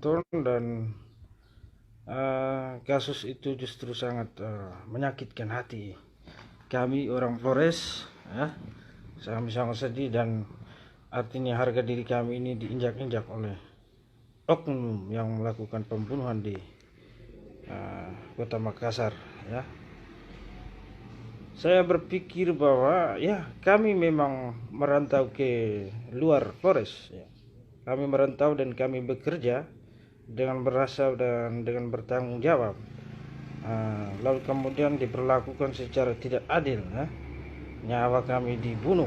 tonton dan kasus itu justru sangat menyakitkan hati kami orang Flores, ya. Kami sangat sedih dan artinya harga diri kami ini diinjak-injak oleh oknum yang melakukan pembunuhan di kota Makassar, ya. Saya berpikir bahwa ya kami memang merantau ke luar Flores, ya. Kami merantau dan kami bekerja dengan berasa dan dengan bertanggung jawab, lalu kemudian diperlakukan secara tidak adil, ya. Nyawa kami dibunuh,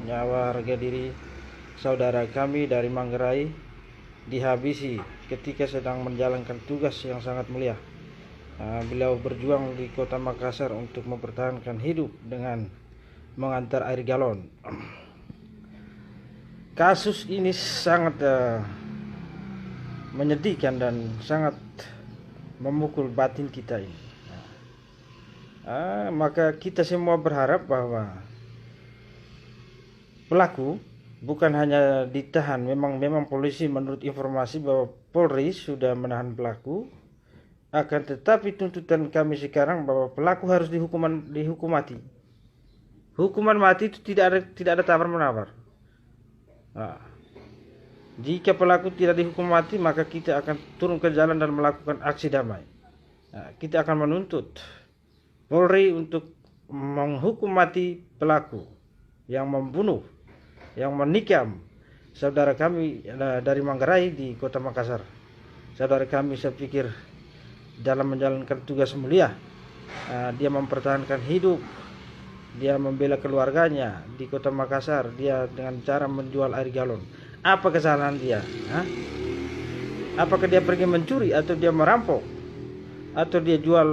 nyawa harga diri saudara kami dari Manggarai dihabisi ketika sedang menjalankan tugas yang sangat mulia. Beliau berjuang di kota Makassar untuk mempertahankan hidup dengan mengantar air galon. Kasus ini sangat menyedihkan dan sangat memukul batin kita ini. Maka kita semua berharap bahwa pelaku bukan hanya ditahan, memang polisi menurut informasi bahwa Polri sudah menahan pelaku, akan tetapi tuntutan kami sekarang bahwa pelaku harus dihukum mati. Hukuman mati itu tidak ada tawar-menawar. Jika pelaku tidak dihukum mati, maka kita akan turun ke jalan dan melakukan aksi damai. Kita akan menuntut Polri untuk menghukum mati pelaku yang membunuh, yang menikam saudara kami dari Manggarai di kota Makassar. Saudara kami, saya pikir dalam menjalankan tugas mulia, dia mempertahankan hidup, dia membela keluarganya di kota Makassar, dia dengan cara menjual air galon. Apa kesalahan dia? Apakah dia pergi mencuri atau dia merampok atau dia jual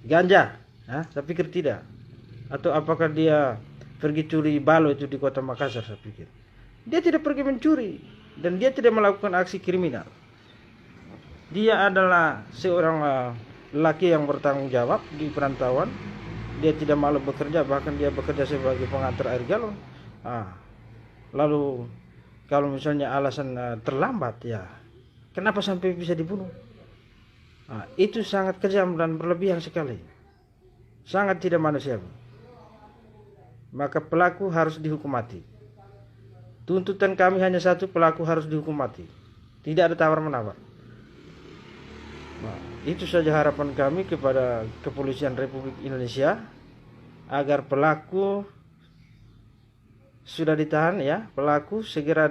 ganja? Saya pikir tidak. Atau apakah dia pergi curi balo itu di kota Makassar? Saya pikir dia tidak pergi mencuri dan dia tidak melakukan aksi kriminal. Dia adalah seorang lelaki yang bertanggung jawab di perantauan. Dia tidak malu bekerja, bahkan dia bekerja sebagai pengantar air galon. Lalu kalau misalnya alasan terlambat, ya kenapa sampai bisa dibunuh? Itu sangat kejam dan berlebihan sekali, sangat tidak manusiawi. Maka pelaku harus dihukum mati. Tuntutan kami hanya satu, pelaku harus dihukum mati, tidak ada tawar-menawar. Itu saja harapan kami kepada Kepolisian Republik Indonesia, agar pelaku sudah ditahan, ya, pelaku segera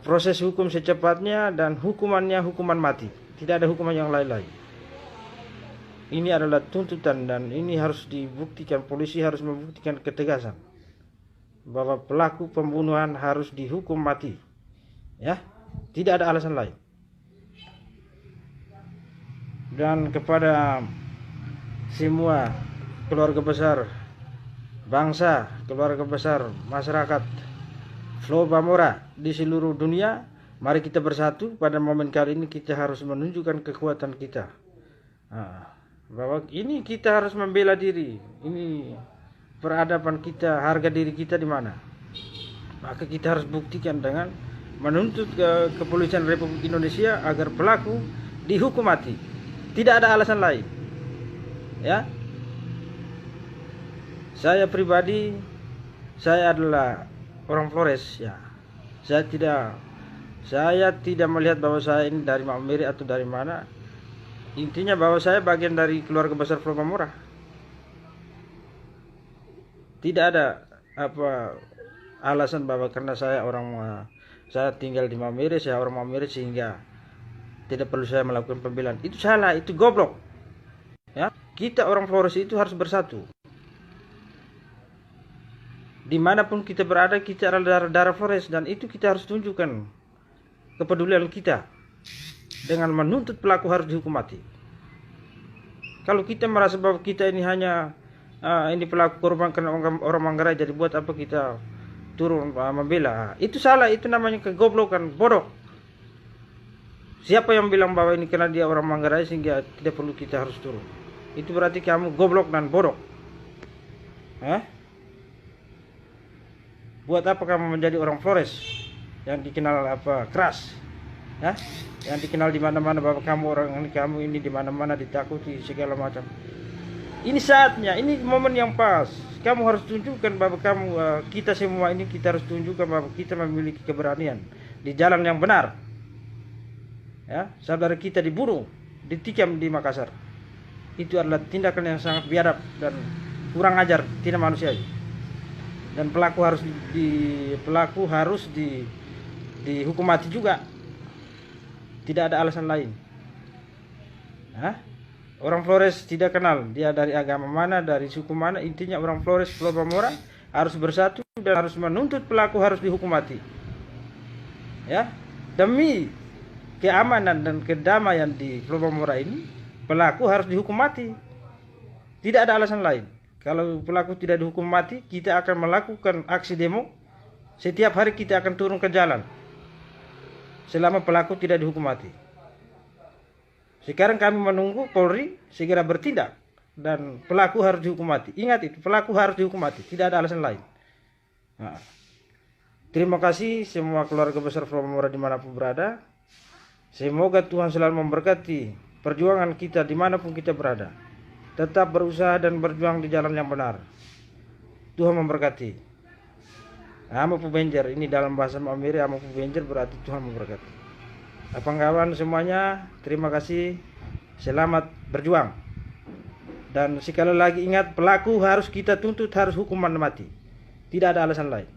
proses hukum secepatnya dan hukumannya hukuman mati, tidak ada hukuman yang lain-lain. Ini adalah tuntutan dan ini harus dibuktikan. Polisi harus membuktikan ketegasan bahwa pelaku pembunuhan harus dihukum mati, ya, tidak ada alasan lain. Dan kepada semua keluarga besar bangsa, keluarga besar masyarakat Flow Bamora di seluruh dunia, mari kita bersatu pada momen kali ini. Kita harus menunjukkan kekuatan kita, bahwa ini kita harus membela diri. Ini peradaban kita, harga diri kita di mana. Maka kita harus buktikan dengan menuntut ke Kepolisian Republik Indonesia agar pelaku dihukum mati, tidak ada alasan lain, ya. Saya pribadi, saya adalah orang Flores, ya. Saya tidak melihat bahwa saya ini dari Maumere atau dari mana. Intinya bahwa saya bagian dari keluarga besar Flow Bamora. Tidak ada alasan bahwa karena saya tinggal di Maumere, saya orang Maumere sehingga tidak perlu saya melakukan pembelaan. Itu salah, itu goblok, ya. Kita orang Flores itu harus bersatu. Dimanapun kita berada, kita adalah darah Flores, dan itu kita harus tunjukkan kepedulian kita dengan menuntut pelaku harus dihukum mati. Kalau kita merasa bahwa kita ini hanya ini pelaku korban karena orang Manggarai, jadi buat apa kita turun membela? Itu salah, itu namanya kegoblokan, bodoh. Siapa yang bilang bahwa ini karena dia orang Manggarai sehingga tidak perlu kita harus turun? Itu berarti kamu goblok dan bodoh. Buat apa kamu menjadi orang Flores yang dikenal keras, ya? Yang dikenal di mana-mana bahwa kamu ini di mana-mana ditakuti segala macam. Ini saatnya, ini momen yang pas. Kamu harus tunjukkan bahwa kita semua ini kita harus tunjukkan bahwa kita memiliki keberanian di jalan yang benar. Ya, saudara kita dibunuh, ditikam di Makassar. Itu adalah tindakan yang sangat biadab dan kurang ajar, tidak manusiawi. Dan pelaku harus dihukum mati juga. Tidak ada alasan lain. Hah? Orang Flores tidak kenal dia dari agama mana, dari suku mana. Intinya orang Flores Pulau Bamora harus bersatu dan harus menuntut pelaku harus dihukum mati. Ya, demi keamanan dan kedamaian di Pulau Bamora ini, pelaku harus dihukum mati. Tidak ada alasan lain. Kalau pelaku tidak dihukum mati, kita akan melakukan aksi demo. Setiap hari kita akan turun ke jalan selama pelaku tidak dihukum mati. Sekarang kami menunggu Polri segera bertindak dan pelaku harus dihukum mati. Ingat itu, pelaku harus dihukum mati, tidak ada alasan lain. Nah, terima kasih semua keluarga besar Pulau Bamora dimanapun berada. Semoga Tuhan selalu memberkati perjuangan kita dimanapun kita berada. Tetap berusaha dan berjuang di jalan yang benar. Tuhan memberkati. Amo Pubenjer, ini dalam bahasa Mamiri, Amo Pubenjer berarti Tuhan memberkati. Kawan-kawan semuanya, terima kasih. Selamat berjuang. Dan sekali lagi ingat, pelaku harus kita tuntut, harus hukuman mati. Tidak ada alasan lain.